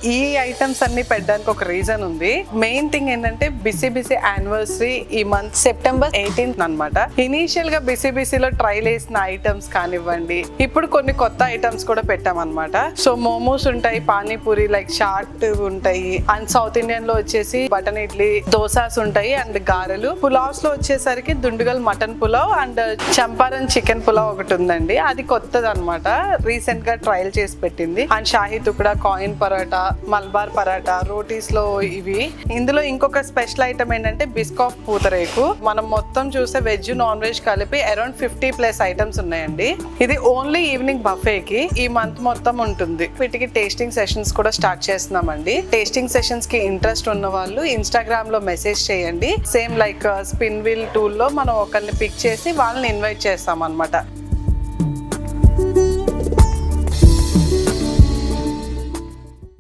ఈ ఐటమ్స్ అన్ని పెట్టడానికి ఒక రీజన్ ఉంది. మెయిన్ థింగ్ ఏంటంటే బిసి బిసి యానివర్సరీ ఈ మంత్ సెప్టెంబర్ 18 అన్నమాట. ఇనీషియల్ గా బిసి బిసిలో ట్రైల్ చేసిన ఐటమ్స్ కానివ్వండి, ఇప్పుడు కొన్ని కొత్త ఐటమ్స్ కూడా పెట్టామన్నమాట. సో మోమోస్ ఉంటాయి, పానీపూరి లైక్ చాట్ ఉంటాయి, అండ్ సౌత్ ఇండియన్ లో వచ్చేసి బటన్ ఇడ్లీ, దోసాస్ ఉంటాయి, అండ్ గారెలు. పులావ్స్ లో వచ్చేసరికి Dindigul mutton pulao and Champaran chicken pulao ఒకటి ఉందండి. అది కొత్తది అనమాట, రీసెంట్ గా ట్రయల్ చేసి పెట్టింది. అండ్ షాహీ తుకుడా, కాయిన్ పరోటా, మల్బార్ పరాటా, రోటీస్ లో ఇవి. ఇందులో ఇంకొక స్పెషల్ ఐటమ్ ఏంటంటే బిస్కాఫ్ పూతరేకు. మనం మొత్తం చూస్తే వెజ్ నాన్ వెజ్ కలిపి అరౌండ్ 50+ ఐటమ్స్ ఉన్నాయండి. ఇది ఓన్లీ ఈవినింగ్ బఫే కి ఈ మంత్ మొత్తం ఉంటుంది. వీటికి టేస్టింగ్ సెషన్స్ కూడా స్టార్ట్ చేస్తున్నామండి. టేస్టింగ్ సెషన్స్ కి ఇంట్రెస్ట్ ఉన్న వాళ్ళు ఇన్స్టాగ్రామ్ లో మెసేజ్ చేయండి. Same like spin wheel tool లో మనం ఒకరిని పిక్ చేసి వాళ్ళని ఇన్వైట్ చేస్తాం అన్నమాట.